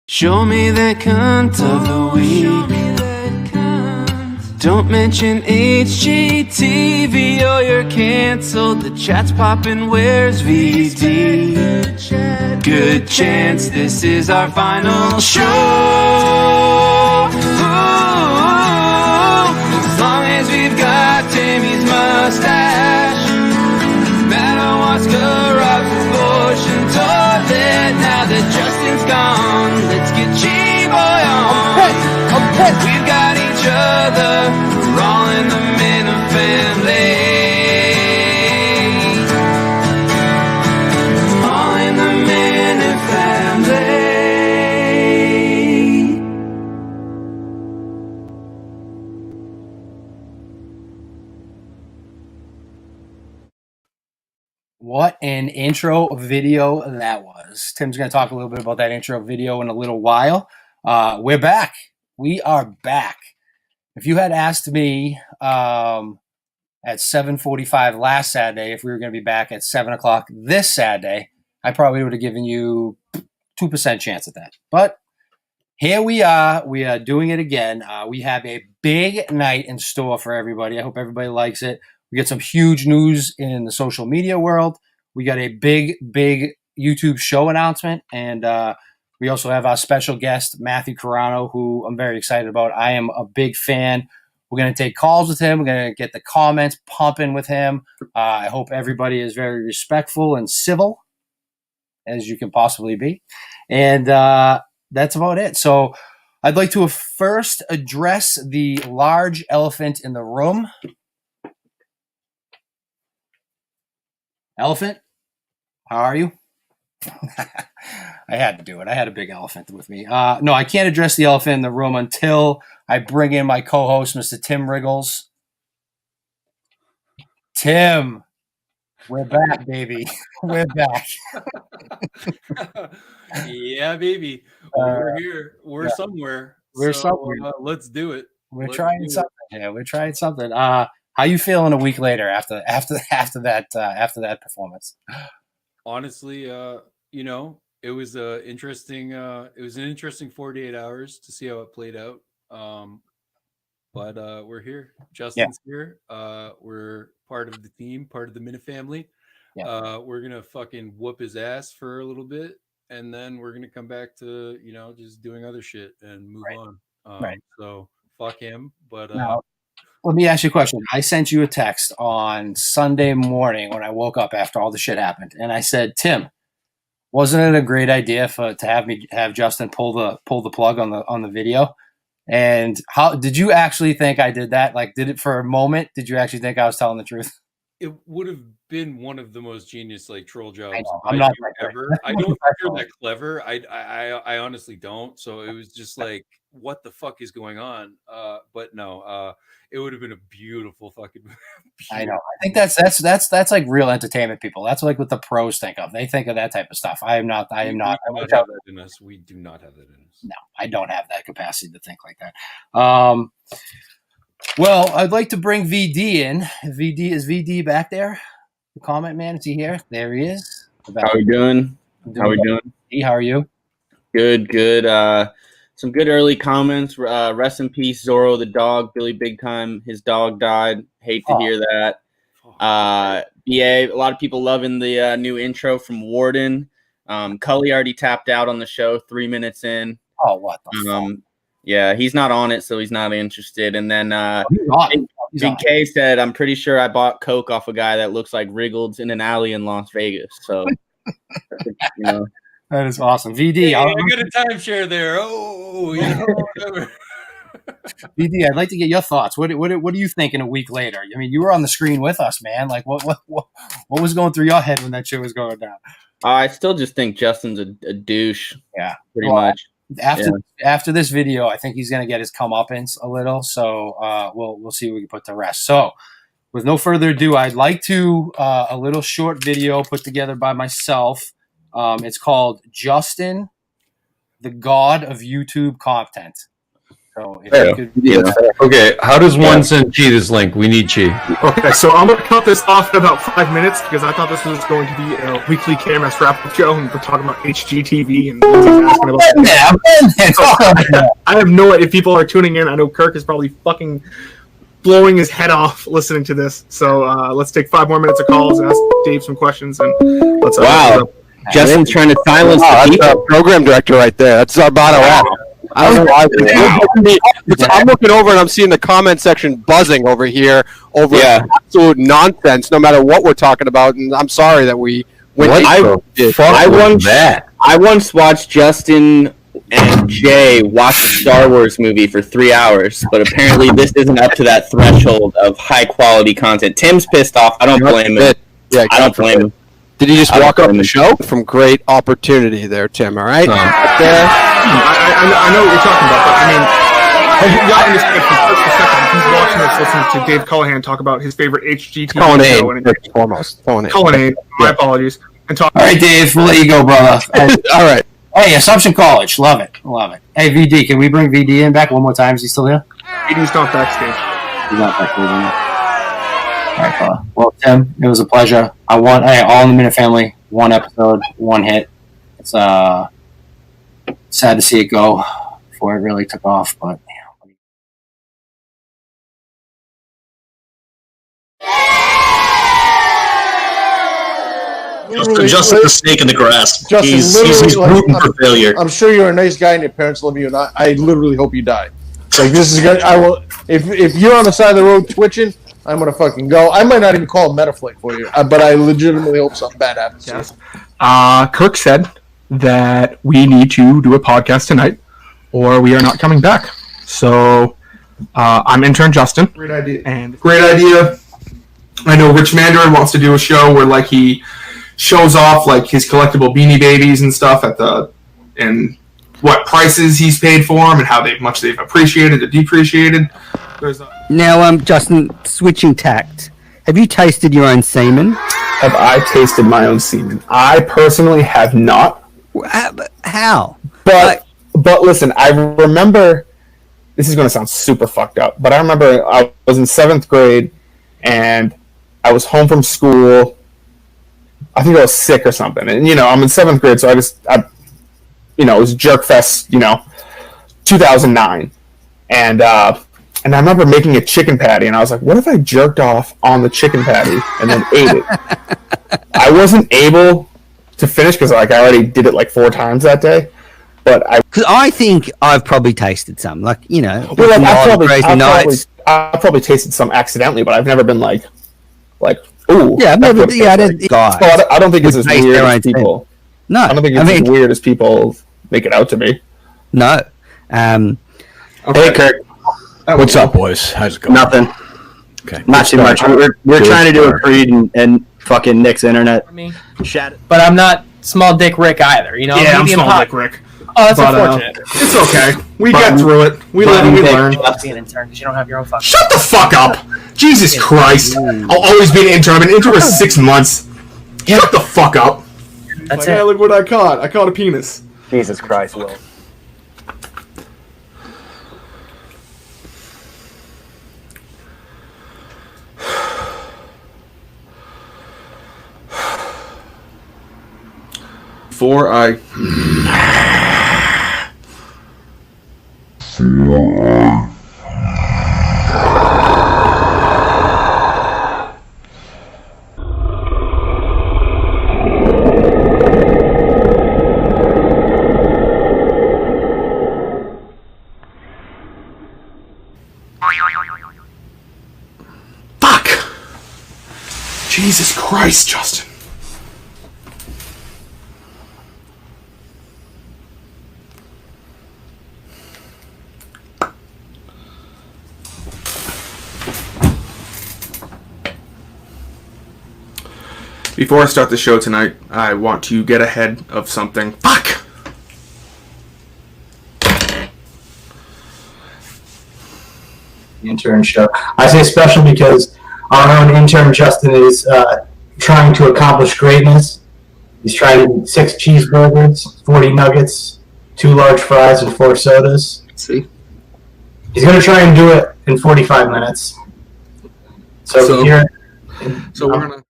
Show me that cunt of the week. Don't mention HGTV or you're cancelled. The chat's poppin', where's VD? Good chance this is our final show. As long as we've got Timmy's mustache. No matter what's corrupt, abortion, toilet. Now that Justin's gone, let's get G-Boy on. We've got each other, we're all in the Minifamily. All in the Minifamily. What an intro video that was. Tim's going to talk a little bit about that intro video in a little while. We're back. We are back. If you had asked me at 7:45 last Saturday if we were going to be back at 7 o'clock this Saturday, I probably would have given you 2% chance at that. But here we are. We are doing it again. We have a big night in store for everybody. I hope everybody likes it. We got some huge news in the social media world. We got a big YouTube show announcement. And we also have our special guest, Matthew Carano, who I'm very excited about. I am a big fan. We're going to take calls with him. We're going to get the comments pumping with him. I hope everybody is very respectful and civil, as you can possibly be. And that's about it. So I'd like to first address the large elephant in the room. Elephant, how are you? I had to do it. I had a big elephant with me. No, I can't address the elephant in the room until I bring in my co-host, Mr. Tim Riggles. Tim, we're back, baby. We're back. Yeah, baby. We're here. We're somewhere. We're somewhere. Let's do it. We're trying something. Yeah, we're trying something. How you feeling a week later after that performance? Honestly, it was an interesting 48 hours to see how it played out. But we're here. Justin's here. We're part of the team, part of the Minifamily. Yeah. We're gonna fucking whoop his ass for a little bit, and then we're gonna come back to just doing other shit and move on. Right. So fuck him. But now, let me ask you a question. I sent you a text on Sunday morning when I woke up after all the shit happened, and I said, Tim, wasn't it a great idea to have Justin pull the plug on the video? And how did you actually think I did that? Like, did it for a moment? Did you actually think I was telling the truth? It would have been one of the most genius troll jobs I'm not ever. I don't think you're that clever. I honestly don't. So it was just like, what the fuck is going on? But no, it would have been a beautiful fucking. I know. I think that's like real entertainment people. That's like what the pros think of. They think of that type of stuff. I am not. We do not have that in us. We do not have that in us. No, I don't have that capacity to think like that. Well, I'd like to bring VD in. Is VD back there? The comment man, is he here? There he is. How are we doing? How are you? Good. Some good early comments. Rest in peace, Zorro the dog. Billy Big Time, his dog died. Hate to hear that. BA, a lot of people loving the new intro from Warden. Cully already tapped out on the show 3 minutes in. Oh, what the fuck? Yeah, he's not on it, so he's not interested. And then Big K said, I'm pretty sure I bought Coke off a guy that looks like Wriggles in an alley in Las Vegas. So, That is awesome. VD. Hey, I got a timeshare there. Oh, whatever. VD, I'd like to get your thoughts. What are you thinking a week later? I mean, you were on the screen with us, man. Like, what was going through your head when that shit was going down? I still just think Justin's a douche. Yeah, pretty much. After this video, I think he's going to get his comeuppance a little. So we'll see what we can put to rest. So with no further ado, I'd like to a little short video put together by myself. It's called Justin, the God of YouTube Content. So if you could, Okay, how does one send Chi this link? We need Chi. Okay, so I'm going to cut this off in about 5 minutes because I thought this was going to be a weekly KMS wrap-up show, and we're talking about HGTV and asking about I have no idea if people are tuning in. I know Kirk is probably fucking blowing his head off listening to this. So let's take 5 more minutes of calls and ask Dave some questions, and let's. Wow, Justin's trying to silence the people. That's our program director right there. That's our bottom line. I don't know why. I'm looking over and I'm seeing the comment section buzzing over here over absolute nonsense, no matter what we're talking about. And I'm sorry that we went. I once watched Justin and Jay watch a Star Wars movie for 3 hours, but apparently this isn't up to that threshold of high quality content. Tim's pissed off. I don't blame him. Yeah, I don't blame him. Did he just walk up the show? From great opportunity there, Tim, all right? I know what you're talking about, but I mean, you got to understand from first to second, he's watching this, listening to Dave Cullinane talk about his favorite HGTV show. First and foremost. Cullinane, my apologies. And talk. All right, Dave, we'll let you go, brother. All right. Hey, Assumption College, love it. Hey, VD, can we bring VD in back one more time? Is he still here? VD's not backstage. He's not backstage. All right, fella. Well, Tim, it was a pleasure. I want all in the Minifamily, 1 episode, 1 hit. It's sad to see it go before it really took off, but Justin the snake in the grass. Justin, he's rooting for failure. I'm sure you're a nice guy and your parents love you, and I literally hope you die. Like, this is good. I will. If you're on the side of the road twitching, I'm gonna fucking go. I might not even call a Metaflight for you, but I legitimately hope something bad happens. Yes. Kirk said that we need to do a podcast tonight, or we are not coming back. So I'm intern Justin. Great idea. I know Rich Mandarin wants to do a show where like he shows off like his collectible Beanie Babies and stuff and what prices he's paid for them and how much they've appreciated or depreciated. Now, Justin, switching tact. Have you tasted your own semen? Have I tasted my own semen? I personally have not. How? But listen, I remember. This is going to sound super fucked up, but I remember I was in 7th grade and I was home from school. I think I was sick or something, and I'm in 7th grade, so it was Jerk Fest, 2009, and I remember making a chicken patty, and I was like, what if I jerked off on the chicken patty and then ate it? I wasn't able to finish because I already did it like 4 times that day, but because I think I've probably tasted some, like I've probably tasted some accidentally, but I've never been like, ooh, yeah, maybe, I don't think it's as weird as people. No, I don't think it's as weird as people make it out to be. No. Okay. Hey, Kirk. What's up, boys? How's it going? Nothing. Okay. Not too much. We're trying to do a Creed and fucking Nick's internet. But I'm not small dick Rick either. Yeah, I'm small dick Rick. Oh, that's unfortunate. It's okay. We get through it. We live and we learn. Be an intern because you don't have your own fucking. Shut the fuck up! Jesus Christ! I'll always be an intern. I've been an intern for 6 months. Shut the fuck up! That's it. Look what I caught. I caught a penis. Jesus Christ, Will. Before I... Fuck! Jesus Christ, Justin. Before I start the show tonight, I want to get ahead of something. Fuck! Intern show. I say special because our own intern Justin is trying to accomplish greatness. He's trying to eat 6 cheeseburgers, 40 nuggets, 2 large fries, and 4 sodas. See? He's going to try and do it in 45 minutes. So here. So we're gonna.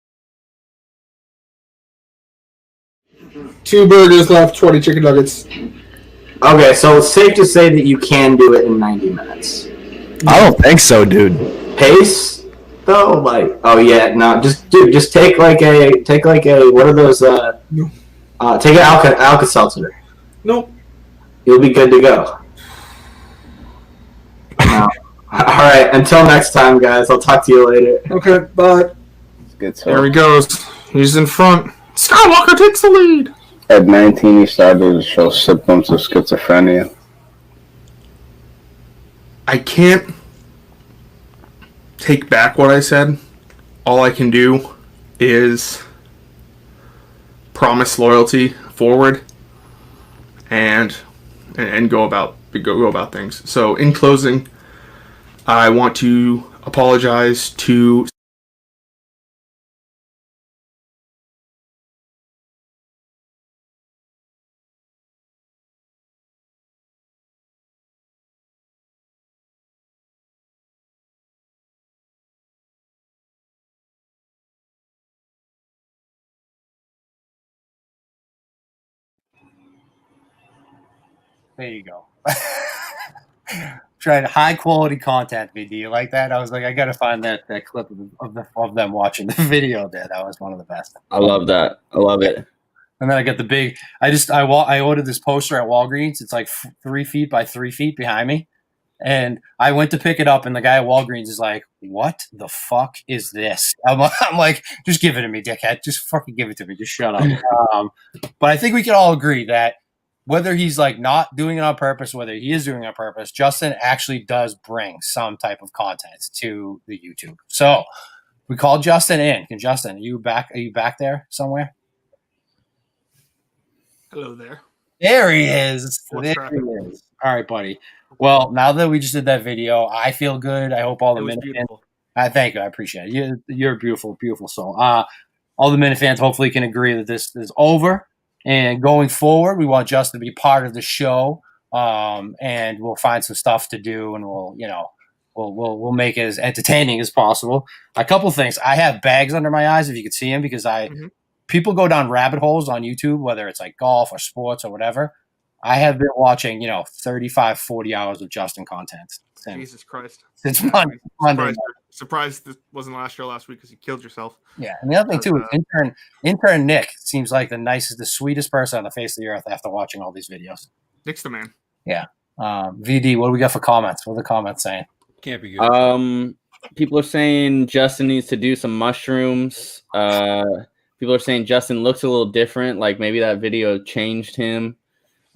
2 burgers left, 20 chicken nuggets. Okay, so it's safe to say that you can do it in 90 minutes. I don't think so, dude. Pace, though, like, oh yeah, no, just take like a what are those? Take an Alka-Seltzer. Nope. You'll be good to go. No. All right. Until next time, guys. I'll talk to you later. Okay, bye. Good There he goes. He's in front. Skywalker takes the lead. At 19, he started to show symptoms of schizophrenia. I can't take back what I said. All I can do is promise loyalty forward and go about things. So in closing, I want to apologize to There you go. Trying high quality content. Do you like that? I was like, I gotta find that clip of them watching the video there. That was one of the best. I love that. I love it. And then I got the big. I ordered this poster at Walgreens. It's like 3 feet by 3 feet behind me, and I went to pick it up, and the guy at Walgreens is like, "What the fuck is this?" I'm like, "Just give it to me, dickhead. Just fucking give it to me. Just shut up." But I think we can all agree that whether he's like not doing it on purpose, whether he is doing it on purpose, Justin actually does bring some type of content to the YouTube. So we called Justin in. Can Justin, are you back there somewhere? hello there. There he is. What's There traffic? he is. All right, buddy. Well, now that we just did that video, I feel good. I hope all the It was Minifans. beautiful. Thank you. I appreciate it. You're a beautiful, beautiful soul. All the Minifans hopefully can agree that this is over. And going forward, we want Justin to be part of the show. And we'll find some stuff to do, and we'll make it as entertaining as possible. A couple things. I have bags under my eyes, if you could see them, because people go down rabbit holes on YouTube, whether it's like golf or sports or whatever. I have been watching, 35, 40 hours of Justin content. Jesus Christ. Since Monday. Surprised this wasn't last week because you killed yourself. Yeah, and the other thing too is intern Nick seems like the sweetest person on the face of the earth after watching all these videos. Nick's the man. Yeah. VD, what do we got for comments? What are the comments saying? Can't be good. People are saying Justin needs to do some mushrooms. People are saying Justin looks a little different, like maybe that video changed him.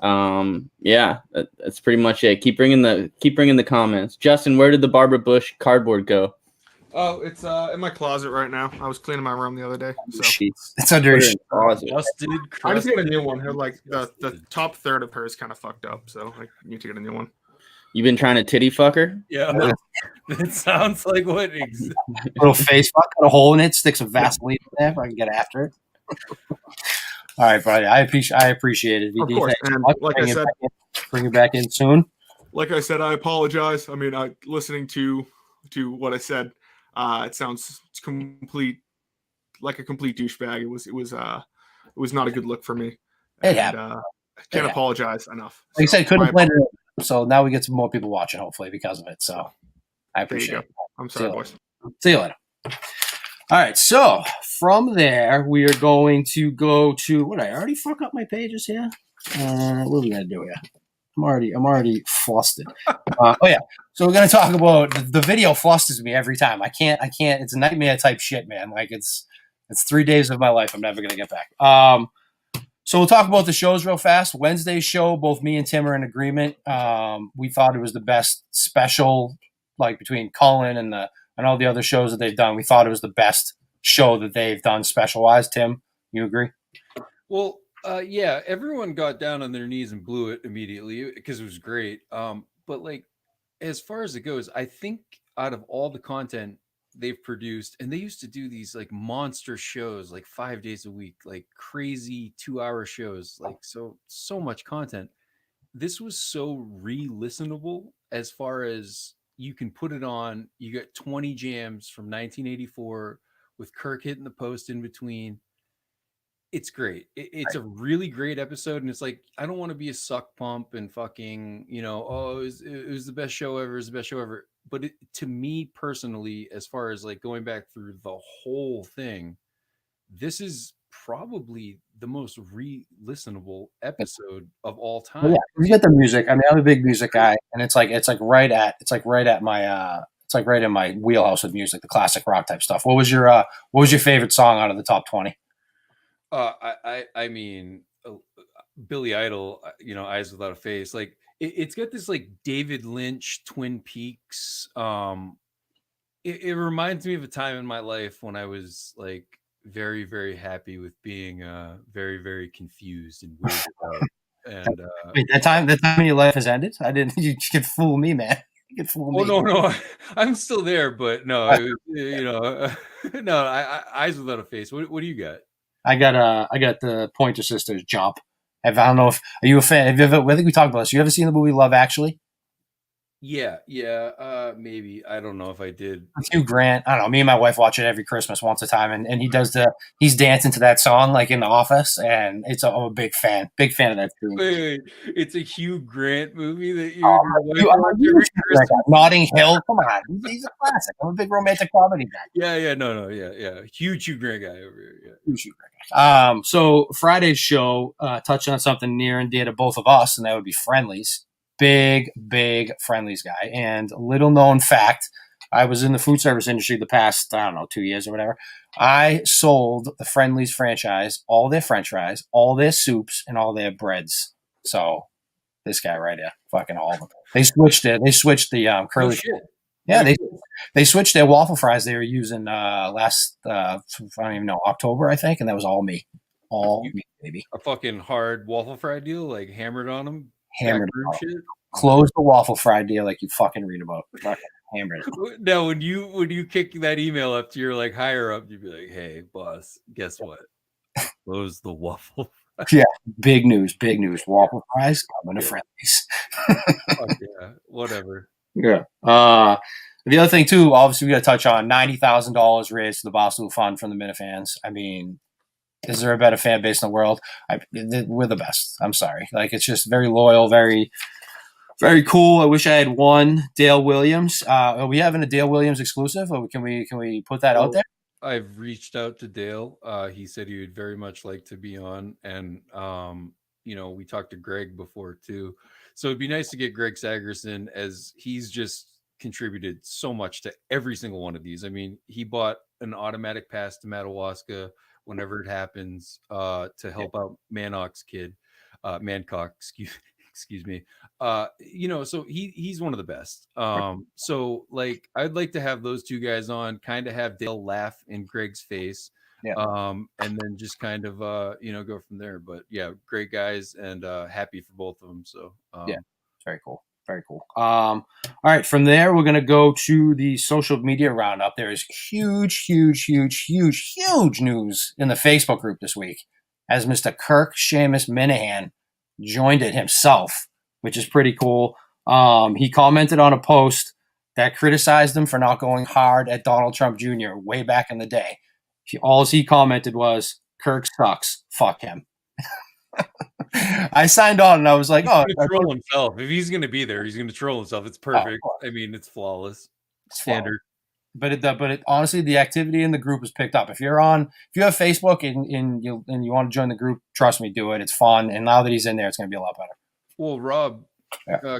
Yeah, that's pretty much it. Keep bringing the comments. Justin, where did the Barbara Bush cardboard go? Oh, it's in my closet right now. I was cleaning my room the other day. So it's under your closet. I just get a new one. Like the top third of her is kind of fucked up, so I need to get a new one. You've been trying to titty fuck her? Yeah, it sounds like what little face fuck, got a hole in it, stick some Vaseline in there if I can get after it. All right, buddy. I appreciate it. Of course, and like I said, bring it back in soon. Like I said, I apologize. I mean, listening to what I said, it sounds like a complete douchebag. It was not a good look for me. It happened. I can't apologize enough. Like I said, couldn't play it. So now we get some more people watching, hopefully, because of it. So I appreciate it. I'm sorry, boys. See you later. All right, so from there we are going to go to what I already fuck up my pages here. What are we gonna do here? I'm already flustered. Oh yeah, so we're gonna talk about the video. Flusters me every time. I can't. It's a nightmare type shit, man. Like it's 3 days of my life I'm never gonna get back. So we'll talk about the shows real fast. Wednesday's show, both me and Tim are in agreement. We thought it was the best special, like between Cullen and all the other shows that they've done. We thought it was the best show that they've done special-wise. Tim, you agree? Well, yeah, everyone got down on their knees and blew it immediately because it was great. But like, as far as it goes, I think out of all the content they've produced, and they used to do these like monster shows, like 5 days a week, like crazy 2-hour shows, like so much content. This was so re-listenable as far as you can put it on. You got 20 jams from 1984 with Kirk hitting the post in between. It's great. It's a really great episode, and it's like I don't want to be a suck pump and fucking, oh, it was the best show ever. It was the best show ever. But to me personally, as far as like going back through the whole thing, this is probably the most re-listenable episode of all time. Well, yeah, you get the music. I mean, I'm a big music guy, and it's like right at my it's like right in my wheelhouse with music, the classic rock type stuff. What was your favorite song out of the top 20? I mean, Billy Idol, Eyes Without a Face. Like it's got this like David Lynch Twin Peaks. It reminds me of a time in my life when I was like very, very happy with being very, very confused and weirded out. And wait, that time in your life has ended? I didn't. You could fool me, man. You could fool me. Oh no, I'm still there, but no, no. Eyes Without a Face. What do you got? I got the Pointer Sisters Jump. I don't know if are you a fan? Have you ever? I think we talked about this. You ever seen the movie Love Actually? Yeah, maybe. I don't know if I did. Hugh Grant. I don't know. Me and my wife watch it every Christmas once a time, and he's dancing to that song like in the office, and I'm a big fan of that too. Wait, it's a Hugh Grant movie that Notting Hill. Come on, he's a classic. I'm a big romantic comedy guy. Yeah. Huge Hugh Grant guy over here. Yeah. Huge Hugh Grant guy. So Friday's show touched on something near and dear to both of us, and that would be Friendlies. Big Friendlies guy. And little known fact, I was in the food service industry the past, 2 years or whatever. I sold the Friendlies franchise, all their french fries, all their soups, and all their breads. So this guy right here, fucking all of them. They switched it. They switched the curly. shit. Yeah, they switched their waffle fries they were using last, I don't even know, October, I think, and that was all me. All me, baby. A fucking hard waffle fry deal, like hammered on them. Hammered shit. Close the waffle fry deal like you fucking read about. Fucking hammered. Now, when you kick that email up to your like higher up, you'd be like, "Hey, boss, guess what? Close the waffle." Yeah, big news. Waffle fries coming to Friendlies. Fuck yeah, whatever. Yeah. The other thing too, obviously, we got to touch on $90,000 raised to the Barstool Fund from the Minifans. I mean, is there a better fan base in the world? We're the best. I'm sorry. Like, it's just very loyal, very, very cool. I wish I had one Dale Williams. Are we having a Dale Williams exclusive, or can we put that out there? I've reached out to Dale. He said he would very much like to be on, and we talked to Greg before too. So it'd be nice to get Greg Sagerson, as he's just contributed so much to every single one of these. I mean, he bought an automatic pass to Madawaska whenever it happens to help out Mancock's kid, Mancock, excuse me. So he's one of the best. So like I'd like to have those two guys on, kind of have Dale laugh in Greg's face. Yeah. And then just kind of go from there. But yeah, great guys, and happy for both of them. So yeah, very cool. Very cool. All right, from there we're gonna go to the social media roundup. There is huge news in the Facebook group this week, as Mr. Kirk Seamus Minahan joined it himself, which is pretty cool. He commented on a post that criticized him for not going hard at Donald Trump Jr. way back in the day. All he commented was, "Kirk sucks. Fuck him." I signed on and I was like, he's gonna troll himself. If he's going to be there, he's going to troll himself. It's perfect. I mean, it's flawless. Standard. But honestly, the activity in the group is picked up. If you have Facebook and you want to join the group, trust me, do it. It's fun. And now that he's in there, it's going to be a lot better. Well, Rob,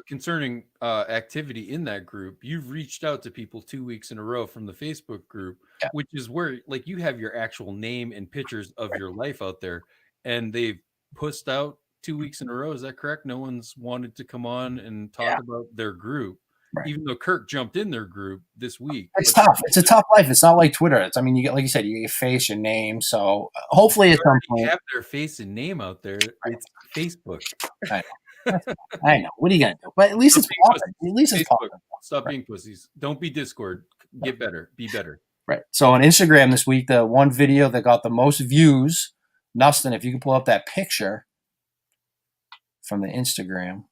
concerning activity in that group, you've reached out to people 2 weeks in a row from the Facebook group, which is where like you have your actual name and pictures of your life out there, and they've pushed out 2 weeks in a row. Is that correct? No one's wanted to come on and talk about their group, even though Kirk jumped in their group this week. It's tough. It's a tough life. It's not like Twitter. You get, like you said, you get your face, your name. So hopefully at some point, have their face and name out there. It's Facebook. I know. What are you gonna do? But at least it's popping. At least it's popping. Stop being pussies. Don't be Discord. Get better. Be better. Right. So on Instagram this week, the one video that got the most views, Nustin, if you can pull up that picture from the Instagram,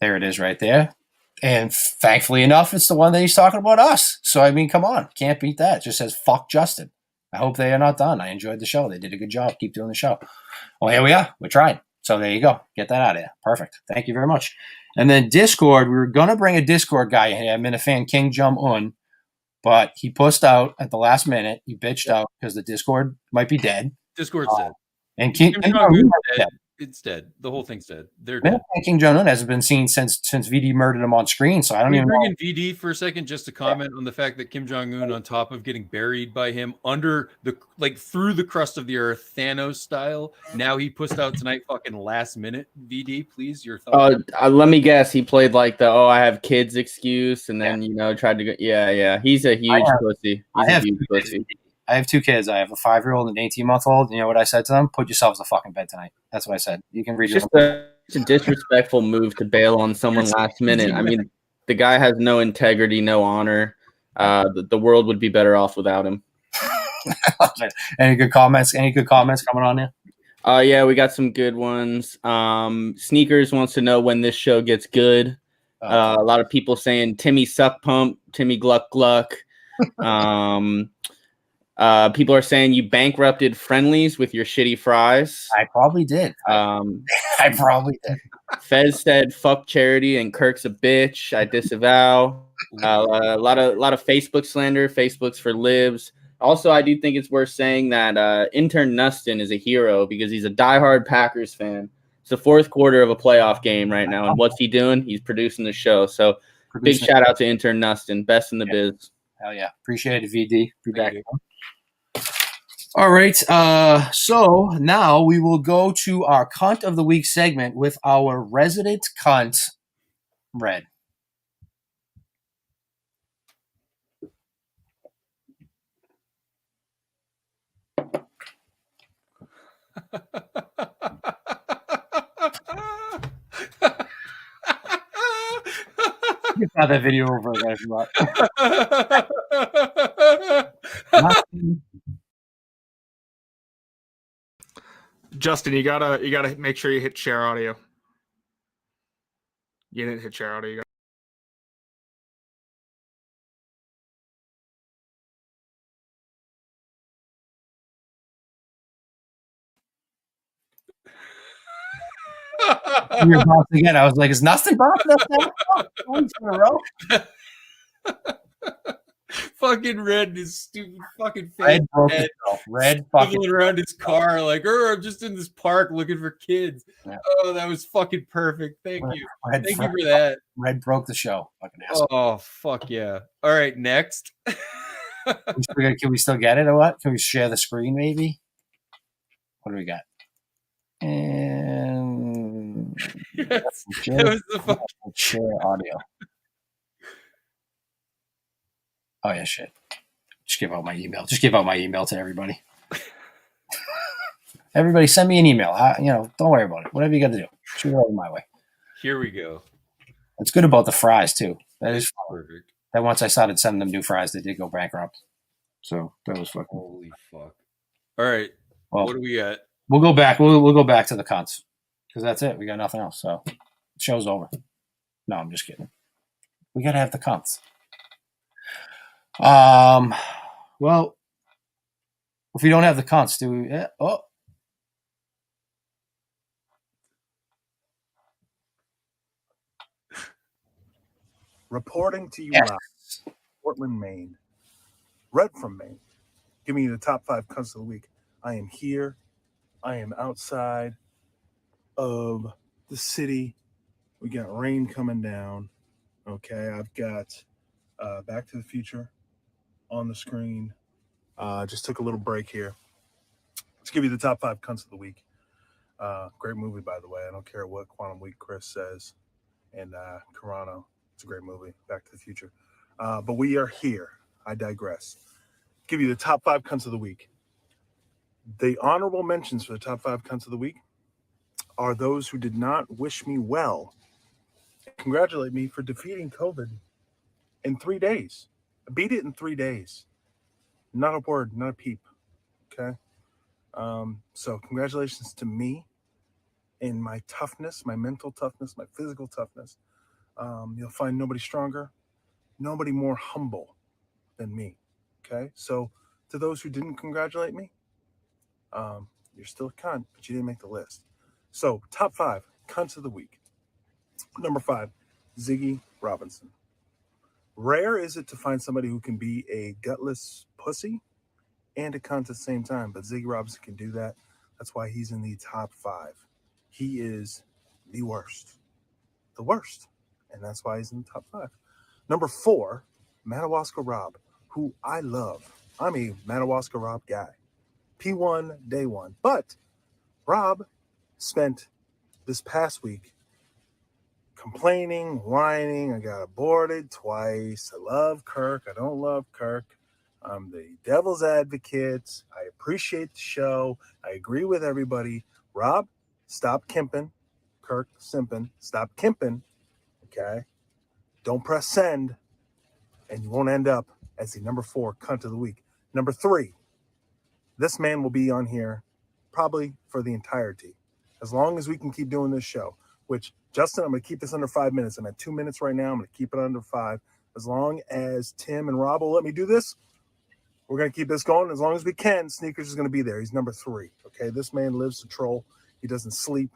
there it is right there. And thankfully enough, it's the one that he's talking about us. So, I mean, come on. Can't beat that. It just says, fuck Justin. I hope they are not done. I enjoyed the show. They did a good job. Keep doing the show. Well, here we are. We're trying. So there you go. Get that out of there. Perfect. Thank you very much. And then Discord, we were going to bring a Discord guy in here, Minifan King Jong-un, but he pushed out at the last minute. He bitched out because the Discord might be dead. Discord's dead. And Kim Jong-un's dead. dead. It's dead. The whole thing's dead. They're dead. King Jong-un hasn't been seen since VD murdered him on screen, so I don't even know. Bring in VD for a second just to comment on the fact that Kim Jong-un, on top of getting buried by him under the, like, through the crust of the earth, Thanos style, now he pushed out tonight fucking last minute. VD, please, your thoughts. Let me guess. He played like the I have kids excuse, and then tried to go. Yeah. He's a huge pussy. He's a huge pussy. I have 2 kids. I have a 5-year-old and an 18-month-old. You know what I said to them? Put yourselves to fucking bed tonight. That's what I said. You can read it's just a disrespectful move to bail on someone last minute. I mean, the guy has no integrity, no honor. The world would be better off without him. Any good comments? Any good comments coming on there? Yeah, we got some good ones. Sneakers wants to know when this show gets good. A lot of people saying Timmy suck pump, Timmy gluck gluck. People are saying you bankrupted Friendlies with your shitty fries. I probably did. I probably did. Fez said fuck charity and Kirk's a bitch. I disavow. A lot of Facebook slander. Facebook's for libs. Also, I do think it's worth saying that intern Nustin is a hero because he's a diehard Packers fan. It's the 4th quarter of a playoff game right now, and what's he doing? He's producing the show. So big shout out to intern Nustin, best in the biz. Hell yeah, appreciate it, VD. Be back. All right, so now we will go to our cunt of the week segment with our resident cunt, Red. You saw that video over there. Justin, you gotta make sure you hit share audio. You didn't hit share audio. You're bouncing again. I was like, is Nustin bouncing in a row? Fucking Red in his stupid fucking face. Red fucking around his car like, I'm just in this park looking for kids. Yeah. Oh, that was fucking perfect. Thank you. Thank you for that. Red broke the show. Fucking asshole. Oh, fuck yeah. All right, next. Can we still get it or what? Can we share the screen maybe? What do we got? And yes, that was the fucking share audio. Oh yeah, shit. Just give out my email. Just give out my email to everybody. Everybody, send me an email. Don't worry about it. Whatever you got to do, shoot it over my way. Here we go. It's good about the fries too. That is perfect. That once I started sending them new fries, they did go bankrupt. So that was fucking. Holy fuck! All right, well, what do we got? We'll go back. We'll go back to the cunts because that's it. We got nothing else. So the show's over. No, I'm just kidding. We gotta have the cunts. Well, if we don't have the cunts, do we? Yeah. Oh. Reporting to you live, Portland, Maine. Red from Maine. Giving you the top 5 cunts of the week. I am here. I am outside of the city. We got rain coming down. Okay, I've got Back to the Future on the screen. Just took a little break here. Let's give you the top 5 cunts of the week. Great movie, by the way. I don't care what Quantum Week Chris says. And Carano. It's a great movie, Back to the Future. But we are here. I digress. Give you the top 5 cunts of the week. The honorable mentions for the top 5 cunts of the week are those who did not wish me well. Congratulate me for defeating COVID in 3 days. I beat it in 3 days. Not a word, not a peep. Okay? So congratulations to me and my toughness, my mental toughness, my physical toughness. You'll find nobody stronger, nobody more humble than me. Okay, so to those who didn't congratulate me, you're still a cunt, but you didn't make the list. So top 5 cunts of the week. Number 5, Ziggy Robinson. Rare is it to find somebody who can be a gutless pussy and a cunt at the same time, but Ziggy Robinson can do that. That's why he's in the top 5. He is the worst. The worst. And that's why he's in the top 5. Number 4, Madawaska Rob, who I love. I'm a Madawaska Rob guy. P1, day 1. But Rob spent this past week complaining, whining. I got aborted twice. I love Kirk. I don't love Kirk. I'm the devil's advocate. I appreciate the show. I agree with everybody. Rob, stop kimping. Kirk, simping. Stop kimping. Okay? Don't press send, and you won't end up as the number 4 cunt of the week. Number 3, this man will be on here probably for the entirety, as long as we can keep doing this show, which, Justin, I'm going to keep this under 5 minutes. I'm at 2 minutes right now. I'm going to keep it under 5. As long as Tim and Rob will let me do this, we're going to keep this going. As long as we can, Sneakers is going to be there. He's number 3, okay? This man lives to troll. He doesn't sleep.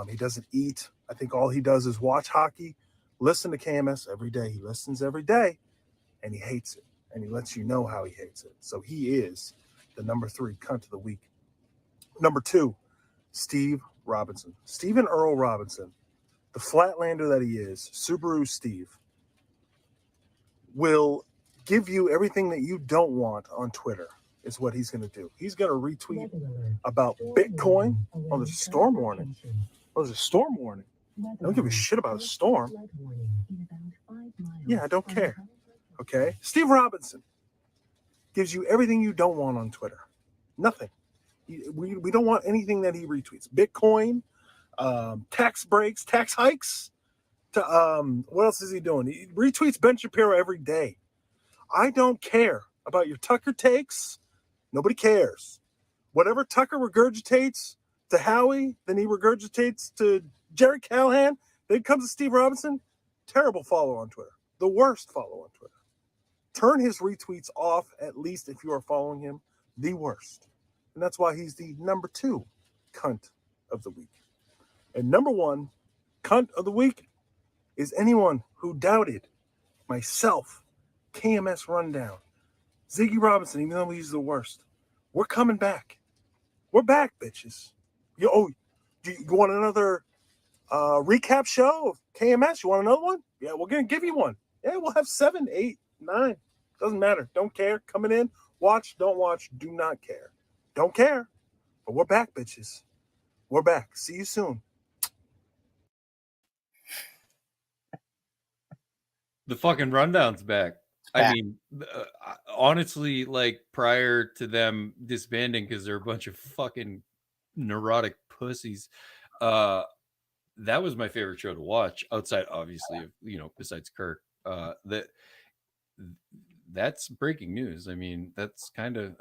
He doesn't eat. I think all he does is watch hockey, listen to KMS every day. He listens every day, and he hates it, and he lets you know how he hates it. So he is the number 3 cunt of the week. Number 2, Steve Robinson. Stephen Earl Robinson, the Flatlander that he is, Subaru Steve, will give you everything that you don't want on Twitter, is what he's going to do. He's going to retweet about Bitcoin. Oh, there's a storm warning. Oh, there's a storm warning. I don't give a shit about a storm. Yeah, I don't care. Okay? Steve Robinson gives you everything you don't want on Twitter. Nothing. We don't want anything that he retweets. Bitcoin, tax breaks, tax hikes. What else is he doing? He retweets Ben Shapiro every day. I don't care about your Tucker takes. Nobody cares. Whatever Tucker regurgitates to Howie, then he regurgitates to Jerry Callahan. Then comes to Steve Robinson. Terrible follow on Twitter. The worst follow on Twitter. Turn his retweets off, at least if you are following him. The worst. And that's why he's the number 2 cunt of the week. And number 1 cunt of the week is anyone who doubted myself, KMS Rundown, Ziggy Robinson, even though he's the worst. We're coming back. We're back, bitches. Do you want another recap show of KMS? You want another one? Yeah, we're going to give you one. Yeah, we'll have 7, 8, 9. Doesn't matter. Don't care. Coming in. Watch, don't watch. Do not care. Don't care. But we're back, bitches. We're back. See you soon. The fucking Rundown's back. I mean, honestly, like prior to them disbanding because they're a bunch of fucking neurotic pussies, that was my favorite show to watch. Outside, obviously, of besides Kirk, that's breaking news. I mean, that's kind of,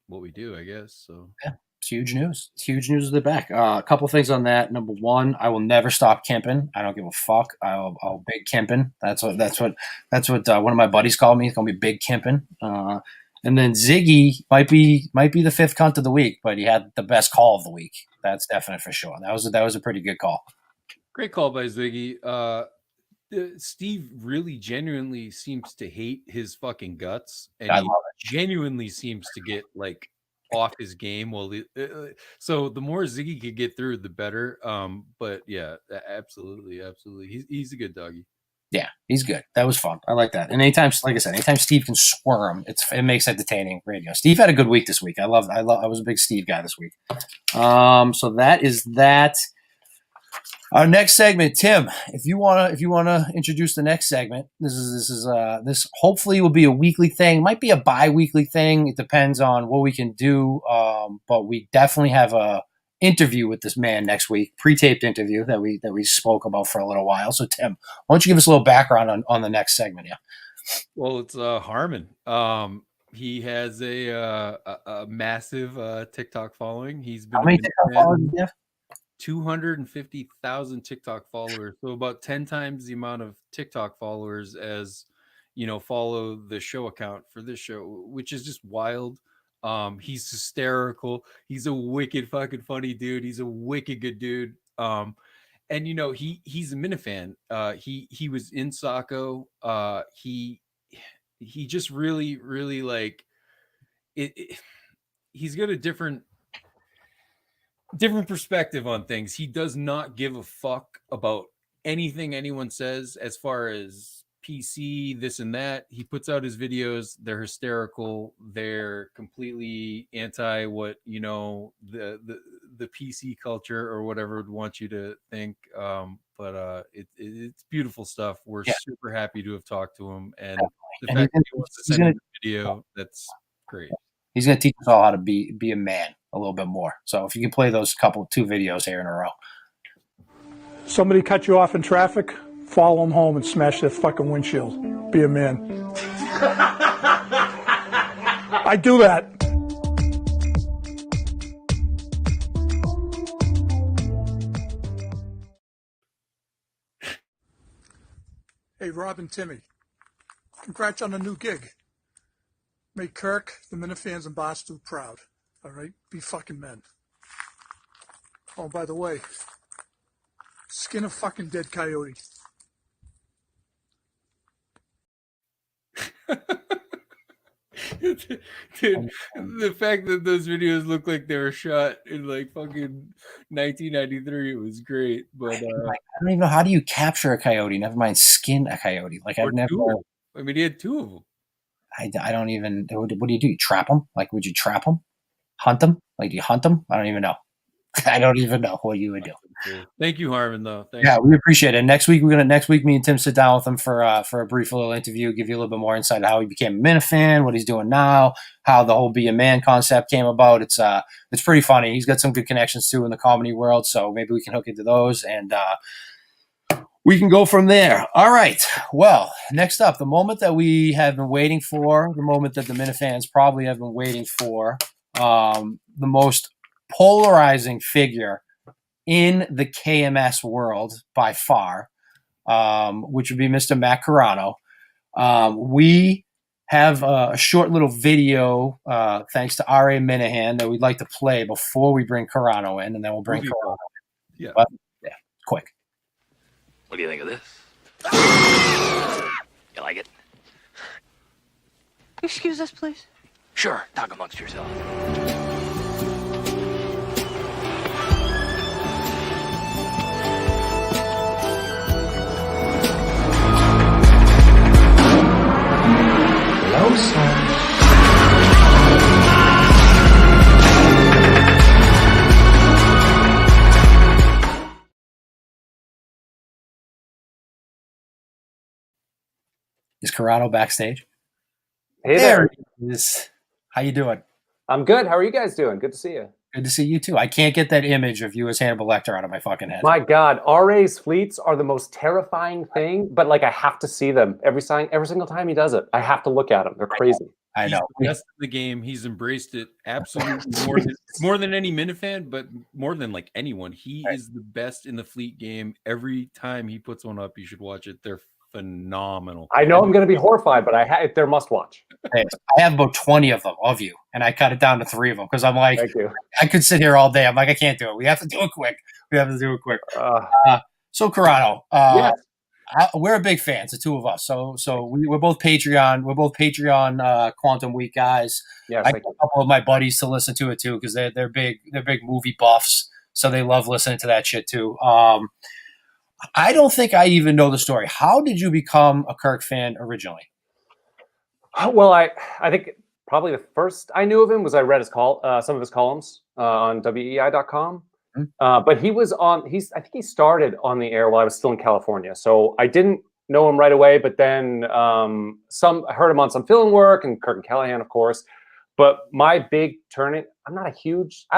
what we do, I guess. So yeah. It's huge news. It's huge news at the back. A couple things on that. Number 1, I will never stop kimping. I don't give a fuck. I'll big kimping. That's what one of my buddies called me. He's gonna be big kimping. And then Ziggy might be the 5th cunt of the week, but he had the best call of the week. That's definite for sure. That was a pretty good call. Great call by Ziggy. Steve really genuinely seems to hate his fucking guts, and he genuinely seems to get like off his game. So the more Ziggy could get through, the better. But yeah, absolutely. He's a good doggy. Yeah, he's good. That was fun. I like that. And anytime Steve can squirm, it makes entertaining radio. Steve had a good week this week. I was a big Steve guy this week. So that is that. Our next segment, Tim, if you wanna introduce the next segment, this hopefully will be a weekly thing. Might be a bi-weekly thing. It depends on what we can do. But we definitely have a interview with this man next week, pre-taped interview that we spoke about for a little while. So Tim, why don't you give us a little background on the next segment? Yeah. Well, it's Harmon. He has a massive TikTok following. He's been how many TikTok followers do you have? 250,000 TikTok followers, so about 10 times the amount of TikTok followers as follow the show account for this show, which is just wild. He's hysterical. He's a wicked fucking funny dude. He's a wicked good dude. And he's a Minifan. He was in Saco. He just really like it. He's got a different perspective on things. He does not give a fuck about anything anyone says as far as PC, this and that. He puts out his videos. They're hysterical. They're completely anti what the PC culture or whatever would want you to think. But it's beautiful stuff. We're super happy to have talked to him, and the fact that he wants to send in the video, that's great. He's going to teach us all how to be a man a little bit more. So if you can play those two videos here in a row. Somebody cut you off in traffic, follow them home and smash their fucking windshield. Be a man. I do that. Hey, Rob and Timmy. Congrats on the new gig. Make Kirk, the Minifans, and Barstool proud. All right? Be fucking men. Oh, by the way, skin a fucking dead coyote. Dude, the fact that those videos look like they were shot in like fucking 1993, it was great. But I don't even know, how do you capture a coyote? Never mind skin a coyote. Like I've never. I mean, he had two of them. I don't even. What do you do? You trap them? Like, would you trap them? Hunt them? Like, do you hunt them? I don't even know. I don't even know what you would do. Thank you, Harmon. Though. We appreciate it. Next week me and Tim sit down with him for a brief little interview, give you a little bit more insight how he became a Minifan, what he's doing now, how the whole be a man concept came about. It's pretty funny. He's got some good connections too in the comedy world, so maybe we can hook into those and we can go from there. All right. Well, next up, the moment that we have been waiting for, the moment that the Minifans probably have been waiting for, the most polarizing figure in the KMS world by far, which would be Mr. Matt Carano. We have a short little video, thanks to R.A. Minahan, that we'd like to play before we bring Carano in, and then we'll bring Carano in. Yeah. But, quick. What do you think of this? You like it? Excuse us, please. Sure. Talk amongst yourselves. Hello, son. Is Carano backstage? Hey there. He is. How you doing? I'm good. How are you guys doing? Good to see you. Good to see you too. I can't get that image of you as Hannibal Lecter out of my fucking head. My God, RA's fleets are the most terrifying thing, but like I have to see them every single time he does it. I have to look at them. They're crazy. I know. He's the best of the game. He's embraced it absolutely more than any Minifan, but more than like anyone. He is the best in the fleet game. Every time he puts one up, you should watch it. They're phenomenal. I know I'm going to be horrified, but they're must watch. Hey, I have about 20 of them of you, and I cut it down to 3 of them because I'm like, thank you. I could sit here all day. I'm like, I can't do it. We have to do it quick. So Carano, yes. we're a big fans, the two of us. So we're both Patreon. We're both Patreon Quantum Week guys. Yes, I get a couple of my buddies to listen to it too because they're big movie buffs, so they love listening to that shit too. I don't think I even know the story. How did you become a Kirk fan originally? Well, I think probably the first I knew of him was I read some of his columns on WEI.com. But he was I think he started on the air while I was still in California. So I didn't know him right away, but then I heard him on some film work and Kirk and Callahan, of course. But my big turning, I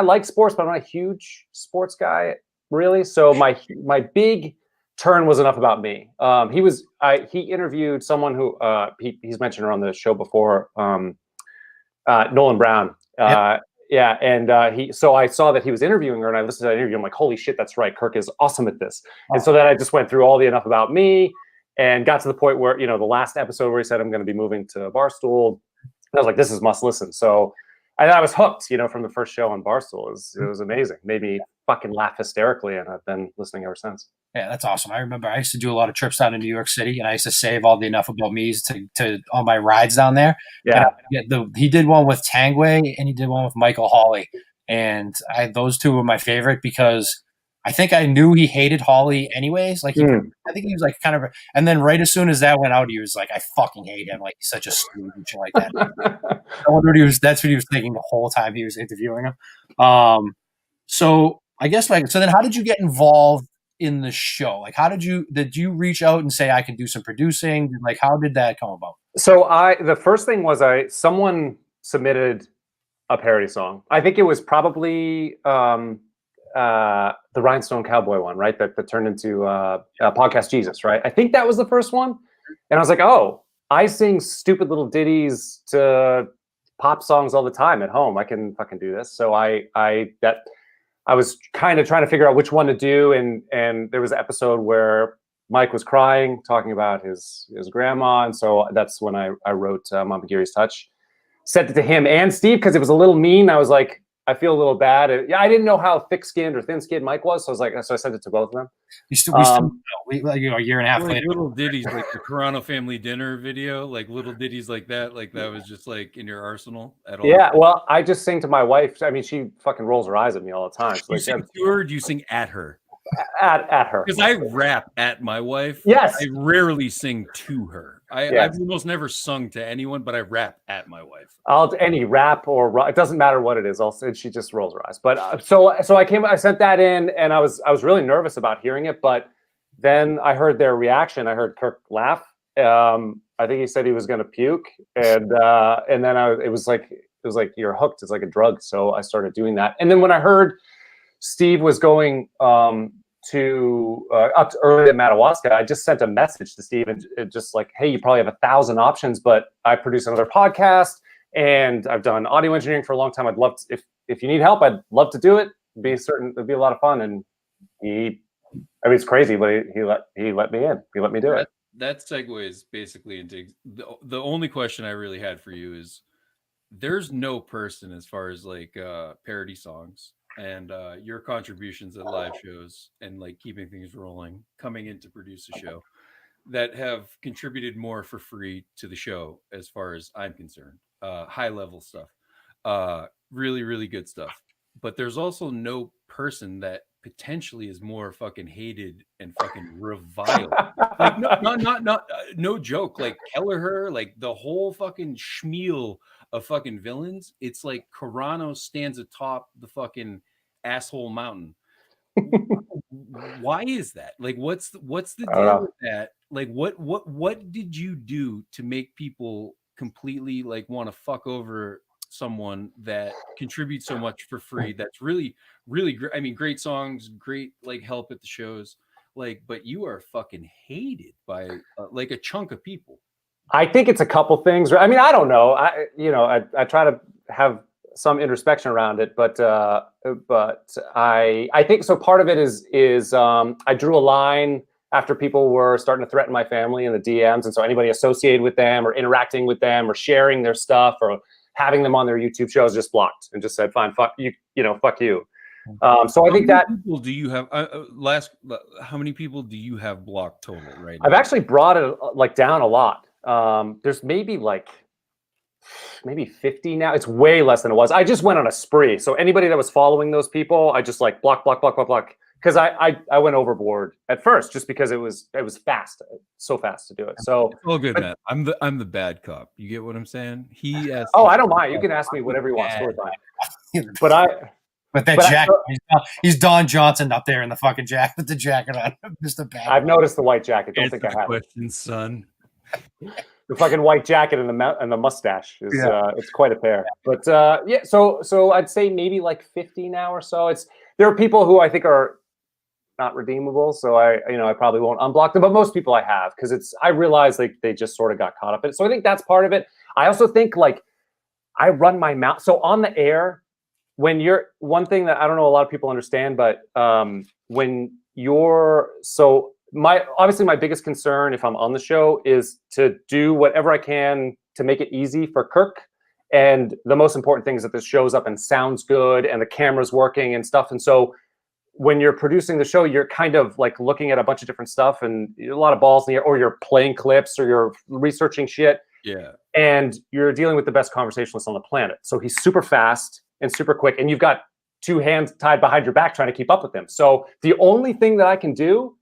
like sports, but I'm not a huge sports guy really. So my big turn was enough about me. He interviewed someone who he's mentioned her on the show before, Nolan Brown. Yep. Yeah, and so I saw that he was interviewing her, and I listened to that interview. I'm like, holy shit, that's right. Kirk is awesome at this. And so then I just went through all the Enough About Me, and got to the point where, the last episode where he said I'm going to be moving to Barstool. I was like, this is must listen. So I was hooked, from the first show on Barstool. It was amazing. Made me fucking laugh hysterically, and I've been listening ever since. Yeah, that's awesome. I remember I used to do a lot of trips down to New York City, and I used to save all the Enough About Me's to all my rides down there. Yeah. He did one with Tangway, and he did one with Michael Hawley. And those two were my favorite because I think I knew he hated Hawley anyways. Like, I think he was like kind of, and then right as soon as that went out, he was like, I fucking hate him. Like, he's such a stooge and shit like that. I wonder that's what he was thinking the whole time he was interviewing him. So I guess so then how did you get involved in the show? Like, did you reach out and say I can do some producing? Like, how did that come about? So the first thing was someone submitted a parody song. I think it was probably the Rhinestone Cowboy one, right? That turned into Podcast Jesus, right? I think that was the first one. And I was like, oh, I sing stupid little ditties to pop songs all the time at home. I can fucking do this. So I was kind of trying to figure out which one to do, and there was an episode where Mike was crying, talking about his grandma, and so that's when I wrote Mama Geary's Touch. Sent it to him and Steve because it was a little mean. I was like, I feel a little bad. I didn't know how thick-skinned or thin-skinned Mike was, so I sent it to both of them. A year and a half later. Little ditties like the Carano family dinner video, like little ditties like that was just like in your arsenal at all. Yeah, well, I just sing to my wife. I mean, she fucking rolls her eyes at me all the time. You sing to her, or do you sing at her? At her. Because I rap at my wife. Yes. I rarely sing to her. I've almost never sung to anyone, but I rap at my wife. Any rap or it doesn't matter what it is. She just rolls her eyes. But so I sent that in, and I was really nervous about hearing it. But then I heard their reaction. I heard Kirk laugh. I think he said he was going to puke, and then it was like you're hooked. It's like a drug. So I started doing that. And then when I heard Steve was going up to early at Madawaska, I just sent a message to Steve and just like, hey, you probably have 1,000 options, but I produce another podcast and I've done audio engineering for a long time. I'd love to, if you need help, I'd love to do it. It'd be a lot of fun. And it's crazy, but he let me in. He let me do it. That segues basically into the only question I really had for you is there's no person as far as like parody songs and your contributions at live shows and like keeping things rolling, coming in to produce a show that have contributed more for free to the show as far as I'm concerned. High level stuff, really, really good stuff. But there's also no person that potentially is more fucking hated and fucking reviled. Like no joke. Like Kelleher, like the whole fucking schmeal of fucking villains. It's like Carano stands atop the fucking asshole mountain. Why is that? Like, what's the deal with that? Like, what did you do to make people completely like want to fuck over someone that contributes so much for free? That's really, really great. I mean, great songs, great like help at the shows, like, but you are fucking hated by like a chunk of people. I think it's a couple things. I mean, I don't know. I try to have some introspection around it, but I think so. Part of it is I drew a line after people were starting to threaten my family in the DMs, and so anybody associated with them or interacting with them or sharing their stuff or having them on their YouTube shows just blocked and just said, fine, fuck you, fuck you. So I think that people do you have how many people do you have blocked total right now? I've actually brought it like down a lot. There's maybe 50 now. It's way less than it was. I just went on a spree. So anybody that was following those people, I just like block. Because I went overboard at first just because it was fast, so fast to do it. So it's all good, man. I'm the bad cop. You get what I'm saying? He asked. Oh, I don't mind. You can ask me whatever you want. But that jacket, he's Don Johnson up there in the fucking jacket with the jacket on. Mr. Bad. I've noticed the white jacket. Don't think I have question, son. The fucking white jacket and the mustache is it's quite a pair. But so I'd say maybe like 50 now or so. There are people who I think are not redeemable, so I probably won't unblock them, but most people I have because I realize like they just sort of got caught up in it. So I think that's part of it. I also think like I run my mouth. So on the air, when you're one thing that I don't know a lot of people understand, but when you're obviously my biggest concern if I'm on the show is to do whatever I can to make it easy for Kirk. And the most important thing is that this shows up and sounds good and the camera's working and stuff. And so when you're producing the show, you're kind of like looking at a bunch of different stuff and a lot of balls in the air, or you're playing clips or you're researching shit. Yeah. And you're dealing with the best conversationalist on the planet. So he's super fast and super quick. And you've got two hands tied behind your back trying to keep up with him. So the only thing that I can do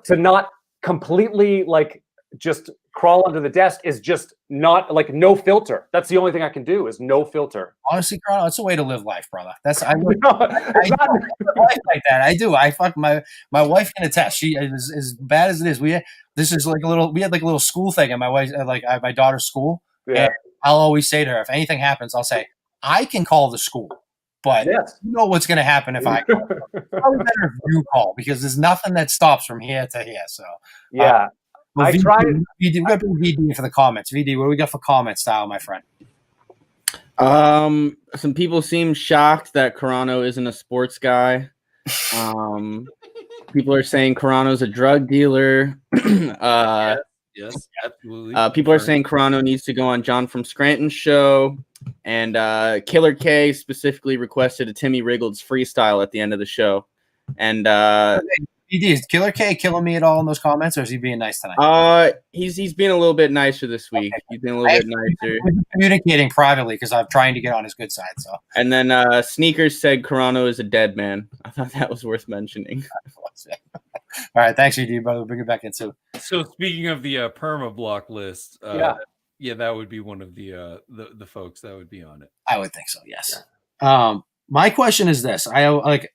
to not completely like just crawl under the desk is just not like no filter. That's the only thing I can do is no filter. Honestly, Carl, that's a way to live life, brother. That's I live life like that. I do. I fuck my wife can attest. She is as bad as it is. We had like a little school thing at my wife at my daughter's school. Yeah. And I'll always say to her, if anything happens, I'll say, I can call the school, but you know what's going to happen if I call. It's probably better if you call because there's nothing that stops from here to here. So yeah. Well, I tried. VD, we got VD for the comments. VD, what do we got for comment style, my friend? Some people seem shocked that Carano isn't a sports guy. People are saying Carano's a drug dealer. Yes, absolutely. People are saying Carano needs to go on John from Scranton's show. And Killer K specifically requested a Timmy Riggles freestyle at the end of the show. And is Killer K killing me at all in those comments, or is he being nice tonight? He's being a little bit nicer this week. Okay. He's been a little bit nicer. We're communicating privately because I'm trying to get on his good side. So. And then Sneakers said Carano is a dead man. I thought that was worth mentioning. All right, thanks, ED, brother. We'll bring it back into. So speaking of the perma block list, yeah, that would be one of the folks that would be on it. I would think so. Yes. Yeah. My question is this: I like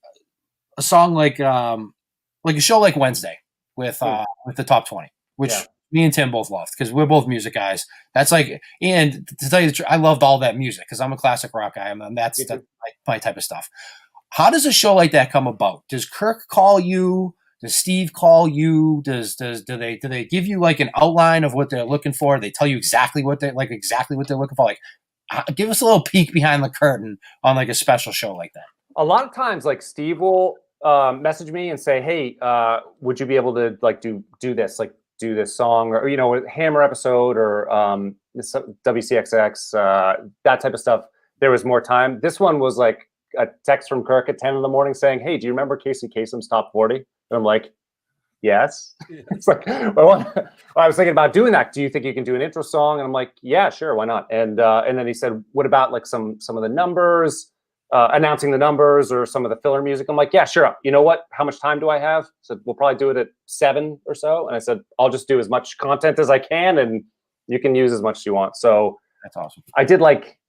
a song like a show like Wednesday with the top 20, which me and Tim both loved because we're both music guys. That's like, and to tell you the truth, I loved all that music because I'm a classic rock guy. That's my type of stuff. How does a show like that come about? Does Kirk call you? Does Steve call you? Do they give you like an outline of what they're looking for? They tell you exactly what they're looking for. Like, give us a little peek behind the curtain on like a special show like that. A lot of times, like Steve will message me and say, "Hey, would you be able to like do this, like do this song, or a Hammer episode, or WCXX, that type of stuff." There was more time. This one was like a text from Kirk at 10 in the morning saying, "Hey, do you remember Casey Kasem's top 40?" And I'm like, yes. It's like, well, I was thinking about doing that. Do you think you can do an intro song? And I'm like, yeah, sure, why not? And then he said, what about like some of the numbers, announcing the numbers or some of the filler music? I'm like, yeah, sure. You know what? How much time do I have? So we'll probably do it at 7 or so. And I said, I'll just do as much content as I can, and you can use as much as you want. So that's awesome. I did like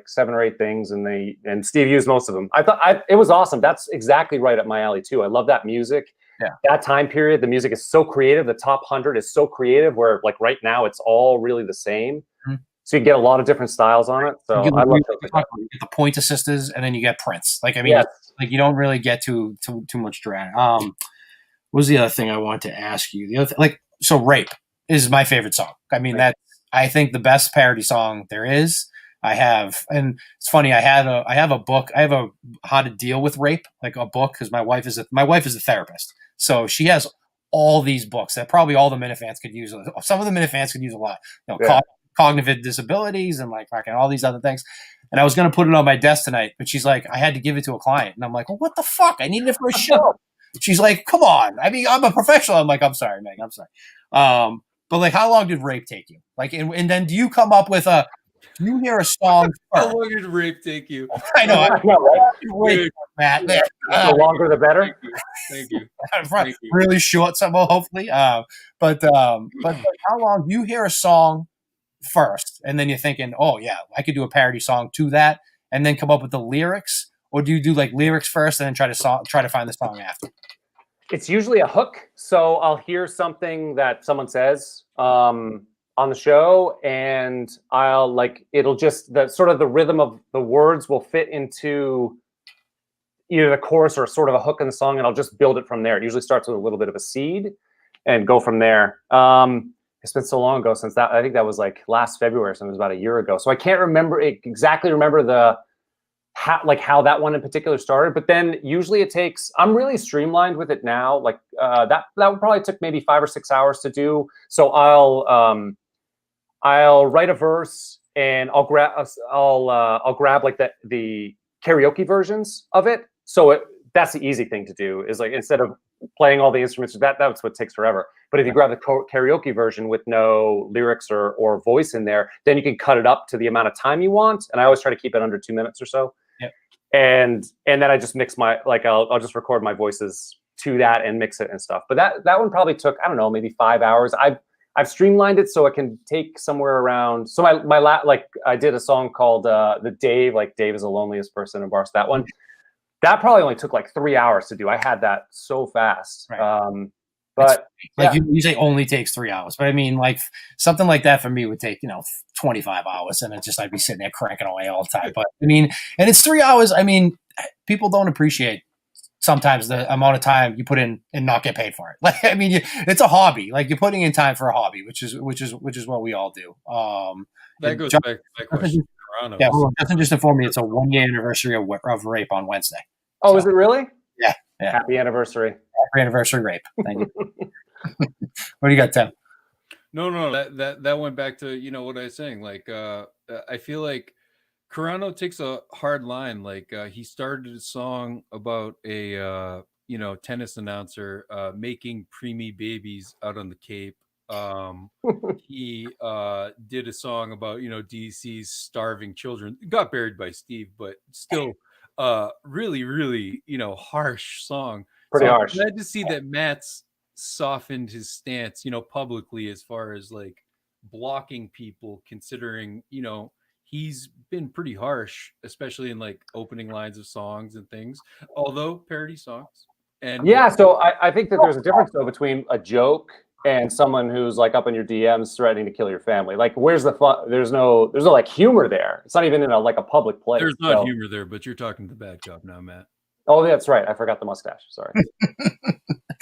7 or 8 things, and Steve used most of them. I thought it was awesome. That's exactly right up my alley too. I love that music. Yeah. That time period, the music is so creative. The top 100 is so creative. Where like right now, it's all really the same. Mm-hmm. So you get a lot of different styles on it. So I love you get the Pointer Sisters, and then you get Prince. Like like you don't really get too much drag. What was the other thing I wanted to ask you? The other so Rape is my favorite song. I mean I think the best parody song there is. And it's funny. I have a book. I have a How to Deal with Rape, like a book, because my wife is a therapist, so she has all these books that probably all the Minifans could use. Some of the Minifans could use a lot. Cognitive disabilities and like fucking all these other things. And I was going to put it on my desk tonight, but she's like, I had to give it to a client, and I'm like, well, what the fuck? I needed it for a show. She's like, come on. I mean, I'm a professional. I'm like, I'm sorry, Meg. I'm sorry. But like, how long did Rape take you? Like, and then do you come up with you hear a song first? How long did Rape take you? I know, right? Matt. The longer, the better. Thank you. Really short, somehow, hopefully. But how long do you hear a song first, and then you're thinking, oh yeah, I could do a parody song to that, and then come up with the lyrics, or do you do like lyrics first and then try to find the song after? It's usually a hook. So I'll hear something that someone says on the show, and it'll just the rhythm of the words will fit into either the chorus or sort of a hook in the song, and I'll just build it from there. It usually starts with a little bit of a seed and go from there. It's been so long ago since that. I think that was like last February, so it was about a year ago. So I can't exactly remember how that one in particular started. But then usually it takes. I'm really streamlined with it now. Like that would probably took maybe 5 or 6 hours to do. So I'll write a verse and I'll grab like the karaoke versions of it. So that's the easy thing to do, is like, instead of playing all the instruments, that's what takes forever. But if you grab the karaoke version with no lyrics or voice in there, then you can cut it up to the amount of time you want. And I always try to keep it under 2 minutes or so. Yep. And then I just mix I'll just record my voices to that and mix it and stuff. But that one probably took, I don't know, maybe 5 hours. I've streamlined it so it can take somewhere around. So I did a song called the Dave, like Dave is the loneliest person in bars. That one, that probably only took like 3 hours to do. I had that so fast. Right. But like you say only takes 3 hours, but I mean, like something like that for me would take 25 hours, and I'd be sitting there cranking away all the time. But I mean, and it's 3 hours. I mean, people don't appreciate sometimes the amount of time you put in and not get paid for it. Like, I mean, it's a hobby. Like, you're putting in time for a hobby, which is what we all do. That goes back to my question. Yeah, Justin just informed me it's a 1-year anniversary of rape on Wednesday. Oh, is it really? Yeah. Happy anniversary. Happy anniversary, rape. Thank you. What do you got, Tim? No, that went back to what I was saying. Like, I feel like Carano takes a hard line. Like, he started a song about a tennis announcer making preemie babies out on the Cape. He did a song about DC's starving children. Got buried by Steve, but still really, really harsh song. Pretty harsh. I'm glad to see that Matt's softened his stance publicly, as far as like blocking people, considering he's been pretty harsh, especially in like opening lines of songs and things, although parody songs. And yeah, so I think that there's a difference though between a joke and someone who's like up in your DMs threatening to kill your family. Like, where's the fun? There's no like humor there. It's not even in a public place. There's not humor there, but you're talking to the bad cop now, Matt. Oh, that's right. I forgot the mustache. Sorry.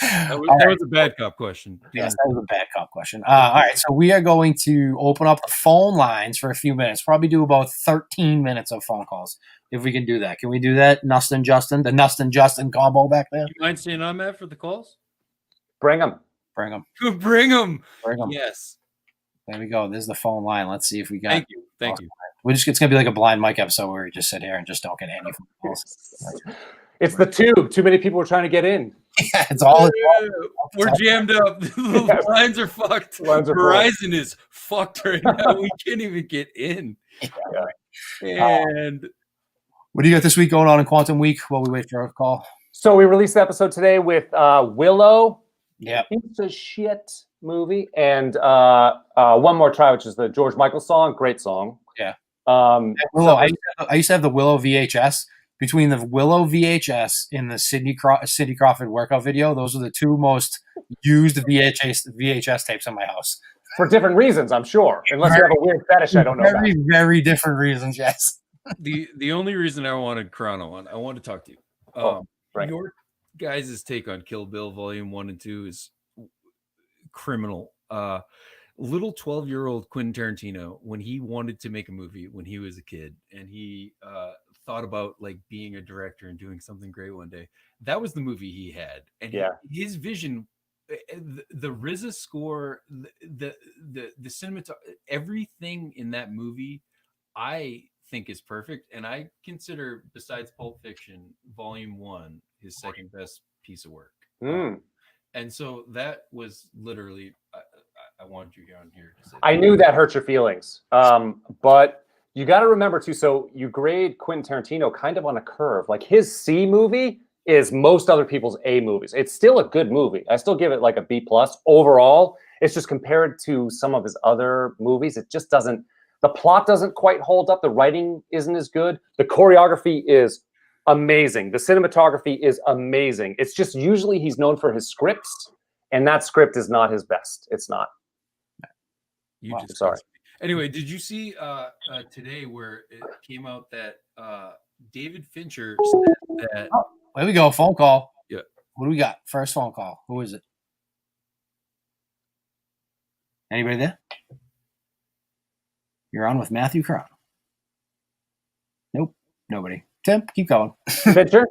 That was a bad cop question. Yes, that was a bad cop question. All right, so we are going to open up the phone lines for a few minutes. Probably do about 13 minutes of phone calls, if we can do that. Can we do that? Nustin Justin, the Nustin Justin combo back there. You mind staying on, Matt, for the calls? Bring them. Bring them. Bring them. Bring them. Yes. There we go. There's the phone line. Let's see if we got. Thank you. It's going to be like a blind mic episode where we just sit here and just don't get any phone calls. It's the tube. Too many people are trying to get in. Yeah, it's all. We're jammed up. The lines are fucked. Verizon is fucked right now. We can't even get in. Yeah. And what do you got this week going on in Quantum Week while we wait for our call? So we released the episode today with Willow. Yeah. It's a shit movie. And One More Try, which is the George Michael song. Great song. Yeah. Willow. I used to have the Willow VHS. Between the Willow VHS and the Cindy Crawford workout video, those are the two most used VHS tapes in my house. For different reasons, I'm sure. Unless you have a weird fetish I don't know about. Very different reasons, yes. The only reason I wanted Chrono on, I wanted to talk to you. Right. Your guys' take on Kill Bill Volume 1 and 2 is criminal. Little 12-year-old Quentin Tarantino, when he wanted to make a movie when he was a kid, and he thought about like being a director and doing something great one day, that was the movie he had. And his vision, the RZA score, the cinematography, everything in that movie, I think is perfect. And I consider, besides Pulp Fiction, Volume 1 his second best piece of work. And so that was literally, I wanted you on here to say I knew that hurt your feelings. But you got to remember too, so you grade Quentin Tarantino kind of on a curve. Like, his C movie is most other people's A movies. It's still a good movie. I still give it like a B+ overall. It's just compared to some of his other movies, it just doesn't, the plot doesn't quite hold up. The writing isn't as good. The choreography is amazing. The cinematography is amazing. It's just usually he's known for his scripts, and that script is not his best. It's not. Sorry. Anyway, did you see today where it came out that David Fincher said that? Oh, there we go. Phone call. Yeah. What do we got? First phone call. Who is it? Anybody there? You're on with Matthew Crown. Nope. Nobody. Tim, keep going. Fincher?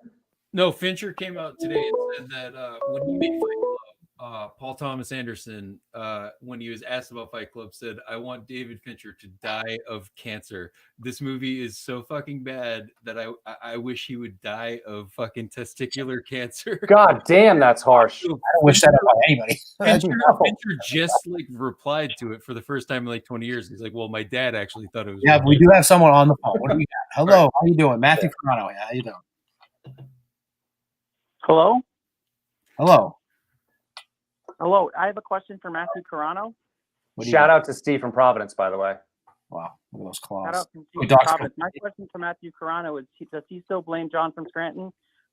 No, Fincher came out today and said that when he made Fight Club, Paul Thomas Anderson, when he was asked about Fight Club, said, "I want David Fincher to die of cancer. This movie is so fucking bad that I wish he would die of fucking testicular cancer." God damn, that's harsh. I don't wish that on anybody. Fincher just like replied to it for the first time in like 20 years. He's like, "Well, my dad actually thought it was." Yeah, we do have someone on the phone. What do we got? Hello, how you doing? Matthew Carano. How you doing? Hello? Hello. Hello. I have a question for Matthew Carano. Shout out to Steve from Providence, by the way. Wow, look at those Shout claws. out to Steve from Providence. My question for Matthew Carano is, does he still blame John from Scranton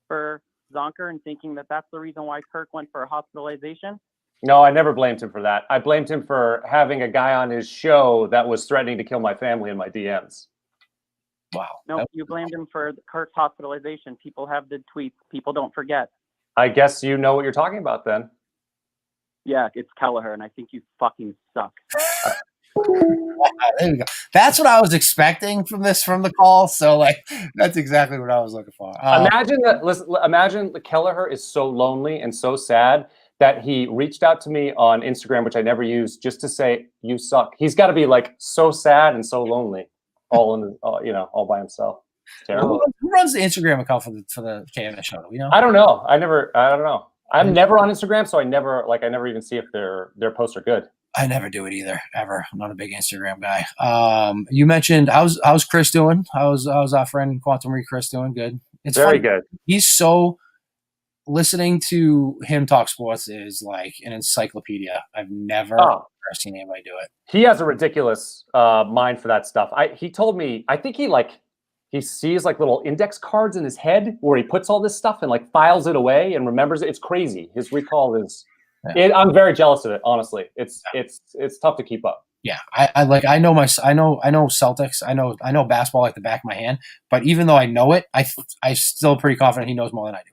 for Zonker and thinking that that's the reason why Kirk went for a hospitalization? No, I never blamed him for that. I blamed him for having a guy on his show that was threatening to kill my family in my DMs. Wow. No, you blamed him for Kirk's hospitalization. People have the tweets. People don't forget. I guess you know what you're talking about then. Yeah, it's Kelleher, and I think you fucking suck. There you go. That's what I was expecting from the call. So like, that's exactly what I was looking for. Imagine that. Listen, imagine Kelleher is so lonely and so sad that he reached out to me on Instagram, which I never use, just to say you suck. He's got to be like so sad and so lonely, all by himself. It's terrible. Who runs the Instagram account for the KMS show? You know? I don't know. I don't know. I'm never on Instagram, so I never even see if their posts are good. I never do it either, ever. I'm not a big Instagram guy. You mentioned how's Chris doing? How's our friend Quantum Re Chris doing? Good. It's very funny. good. He's so listening to him talk sports is like an encyclopedia. I've never seen anybody do it. He has a ridiculous mind for that stuff. He told me, I think he sees like little index cards in his head where he puts all this stuff and like files it away and remembers it. It's crazy. His recall is. Yeah. I'm very jealous of it. Honestly, it's tough to keep up. Yeah, I know Celtics. I know basketball like the back of my hand. But even though I know it, I'm still pretty confident he knows more than I do.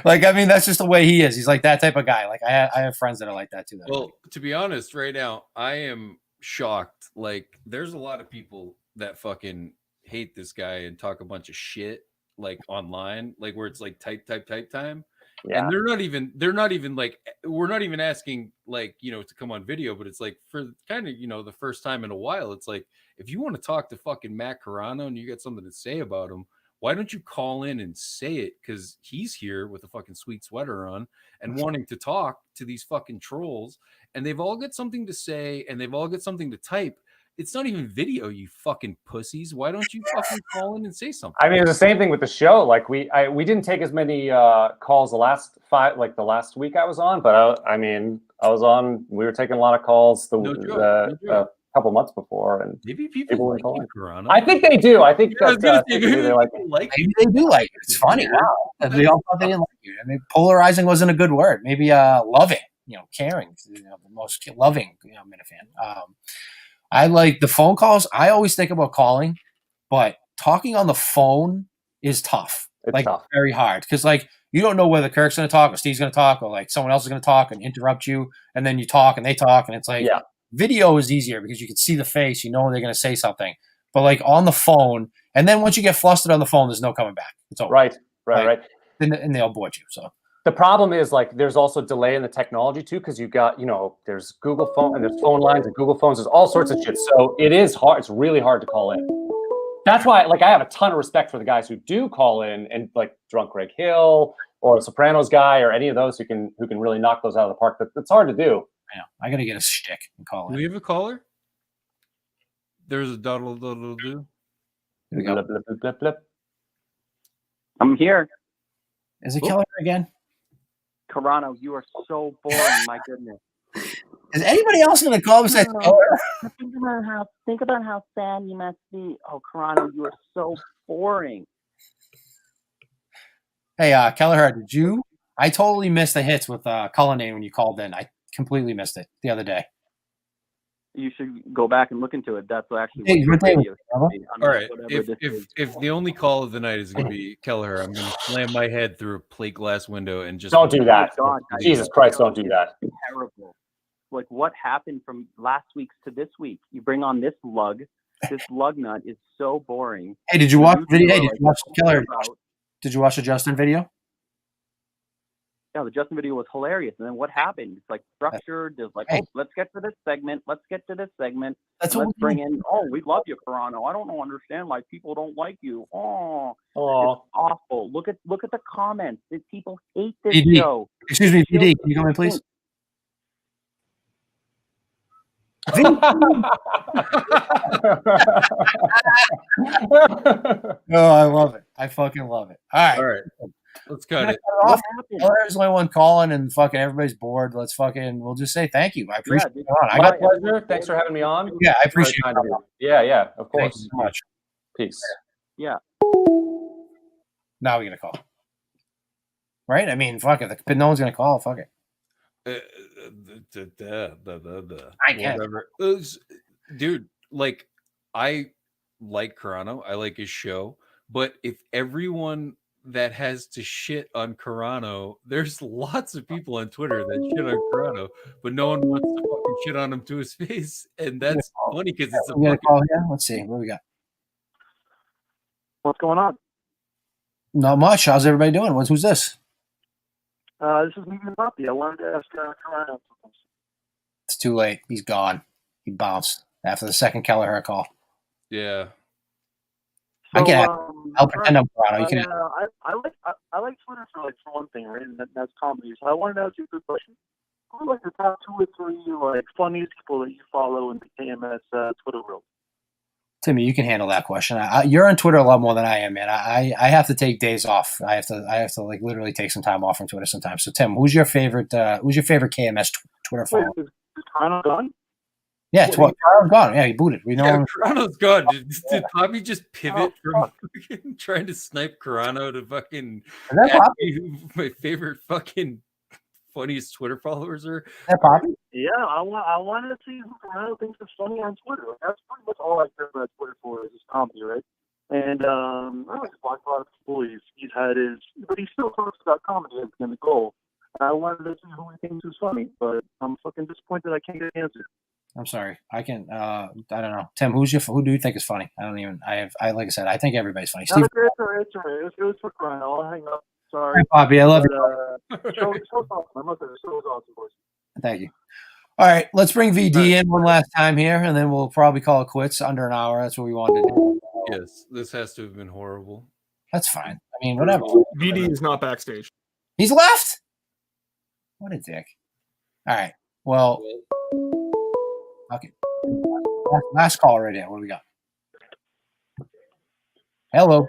Like, I mean, that's just the way he is. He's like that type of guy. Like I have friends that are like that too. Well, to be honest, right now I am shocked. Like, there's a lot of people that fucking hate this guy and talk a bunch of shit like online, like where it's like type time. Yeah. And they're not even like, we're not even asking like, to come on video, but it's like for kind of, the first time in a while, it's like, if you want to talk to fucking Matt Carano and you got something to say about him, why don't you call in and say it? Because he's here with a fucking sweet sweater on and wanting to talk to these fucking trolls, and they've all got something to say and they've all got something to type. It's not even video, you fucking pussies. Why don't you fucking call in and say something? I mean, it's the same thing with the show. Like we didn't take as many calls the last week I was on, but I was on. We were taking a lot of calls a couple months before, and maybe people were calling. I think they do. I think maybe they do like it. It's funny. Wow, they all thought they didn't like you. I mean, polarizing wasn't a good word. Maybe loving, caring, the most loving, Minifan. I like the phone calls. I always think about calling, but talking on the phone is tough. It's tough. Very hard. Because you don't know whether Kirk's going to talk or Steve's going to talk or like someone else is going to talk and interrupt you. And then you talk and they talk. And it's like, video is easier because you can see the face. You know they're going to say something. But like on the phone, and then once you get flustered on the phone, there's no coming back. It's over. Right. And they'll board you. So. The problem is there's also delay in the technology too, because you got, there's Google phone and there's phone lines and Google phones, there's all sorts of shit. So it is hard. It's really hard to call in. That's why I have a ton of respect for the guys who do call in, and like Drunk Greg Hill or a Sopranos guy or any of those who can really knock those out of the park. That's hard to do. I know. I got to get a stick and call in. Do we have a caller? There's a doddle do. Here we go. Blip, blip, blip, blip, blip. I'm here. Is it Keller again? Carano, you are so boring. My goodness. Is anybody else going to call besides Keller? Think about how sad you must be. Oh, Carano, you are so boring. Hey, Kelleher, I totally missed the hits with Cullinane when you called in. I completely missed it the other day. You should go back and look into it. That's actually all right. If the only call of the night is going to be Kelleher, I'm going to slam my head through a plate glass window and just don't do that. Jesus Christ, don't do that. Terrible. Like what happened from last week's to this week? You bring on this lug. This lug nut is so boring. Hey, did you watch the video? Hey, did Like, you watch the killer? about- Did you watch the Justin video? Yeah, the Justin video was hilarious. And then what happened? It's like structured. There's like, oh, let's get to this segment. Let's get to this segment. That's and what let's bring in, oh, we love you, Carano. I don't understand why people don't like you. Oh, Aw. it's awful. Look at the comments. People hate this PD. show. Excuse me, PD. Can you come in, please? Oh, I love it. I fucking love it. All right. Let's cut it. There's only one calling and fucking everybody's bored. We'll just say thank you. I appreciate it. My pleasure. Thanks for having me on. Yeah, I appreciate Very kind of you. Yeah, of course. Thank you so much. Peace. Yeah. Now we're gonna call. Right? I mean, fuck it. No one's gonna call. Fuck it. I guess. Whatever. Dude, like, I like Carano. I like his show. But if everyone that has to shit on Carano, there's lots of people on Twitter that shit on Carano, but no one wants to fucking shit on him to his face. And that's funny because it's a We got a fucking... call here. Let's see. What we got? What's going on? Not much. How's everybody doing? Who's this? This is Megan Poppy. I wanted to ask Carano. It's too late. He's gone. He bounced after the second Kelleher call. Yeah. I can. I'll pretend I'm Toronto. You can. I like Twitter for one thing, right? And that's comedy. So I wanted to ask you a good question. Who are like the top 2 or 3 funniest people that you follow in the KMS Twitter world? Timmy, you can handle that question. You're on Twitter a lot more than I am, man. I have to take days off. I have to like literally take some time off from Twitter sometimes. So Tim, who's your favorite KMS Twitter follower? Is Carano gone? Yeah, Carano's gone. Yeah, he booted. We know him. Carano's gone. Did Poppy just pivot from fucking trying to snipe Carano to fucking ask me who my favorite fucking funniest Twitter followers are? Is that Poppy? Yeah, I wanted to see who Carano thinks is funny on Twitter. That's pretty much all I care about Twitter for is his comedy, right? And I like to watch a lot of people he's had but he still talks about comedy as the goal. I wanted to see who he thinks is funny, but I'm fucking disappointed I can't get an answer. I'm sorry. I can. I don't know. Tim, who do you think is funny? Like I said, I think everybody's funny. Steve, It's all right. It was for Carano. I'll hang up. Sorry. Hi, Poppy. I love you. Show's awesome. I must say, the show is awesome, boys. Thank you. All right, let's bring VD in one last time here, and then we'll probably call it quits under an hour. That's what we wanted to do. Yes, this has to have been horrible. That's fine. I mean, whatever. VD is not backstage. He's left. What a dick. All right. Well, okay. Last call right here. What do we got? Hello.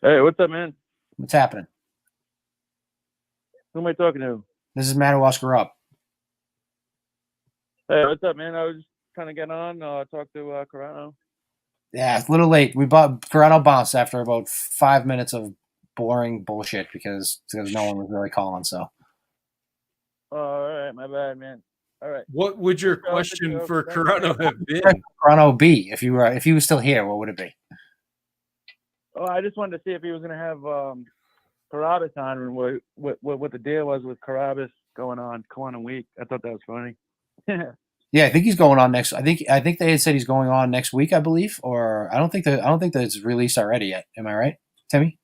Hey, what's up, man? What's happening? Who am I talking to? This is Matt Oscar up. Hey, what's up, man? I was just trying to get on, talk to Carano. Yeah, it's a little late. Carano bounced after about 5 minutes of boring bullshit because no one was really calling. So. Oh, all right, my bad, man. All right. What would your question for Carano have been? Carano be if he was still here, what would it be? Oh, I just wanted to see if he was going to have Carabas on and what the deal was with Carabas going on week. I thought that was funny. Yeah, I think he's going on next. I think they had said he's going on next week, I believe, or I don't think that it's released already yet. Am I right, Timmy?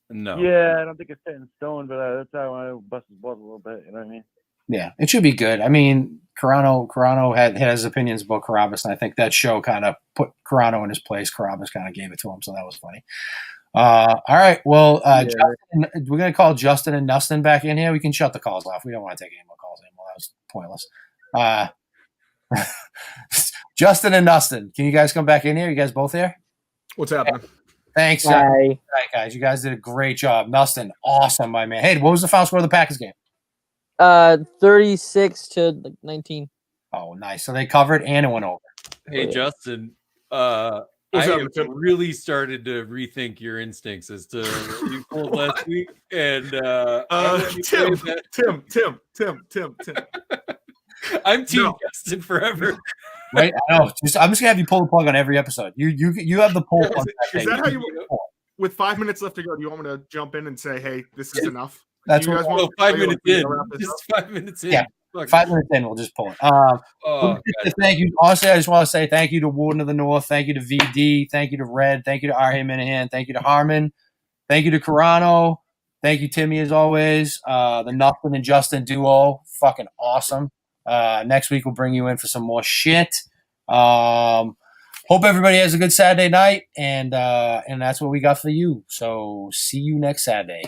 No. Yeah, I don't think it's set in stone, but that's how I bust his balls a little bit. You know what I mean? Yeah, it should be good. I mean, Carano had his opinions about Carabas, and I think that show kind of put Carano in his place. Carabas kind of gave it to him, so that was funny. All right, well, Justin, we're going to call Justin and Dustin back in here. We can shut the calls off. We don't want to take any more calls anymore. That was pointless. Justin and Dustin, can you guys come back in here? You guys both here? What's happening? Thanks. Hi. All right, guys. You guys did a great job. Dustin, awesome, my man. Hey, what was the final score of the Packers game? 36-19. Oh, nice. So they covered and it went over. Hey, Justin, I have really started to rethink your instincts as to what you pulled last week. And Tim. I'm Team Justin forever. Right? I know. I'm just gonna have you pull the plug on every episode. You have the pull plug. Is that how you? With 5 minutes left to go, do you want me to jump in and say, "Hey, this is enough"? That's you guys what. want 5 minutes in. Just 5 minutes in. Yeah, 5 minutes in, we'll just pull it. Thank you. Honestly, I just want to say thank you to Warden of the North. Thank you to VD. Thank you to Red. Thank you to Arhe Minahan. Thank you to Harmon. Thank you to Carano. Thank you, Timmy, as always. The Nothing and Justin duo, fucking awesome. Next week, we'll bring you in for some more shit. Hope everybody has a good Saturday night, and that's what we got for you. So see you next Saturday.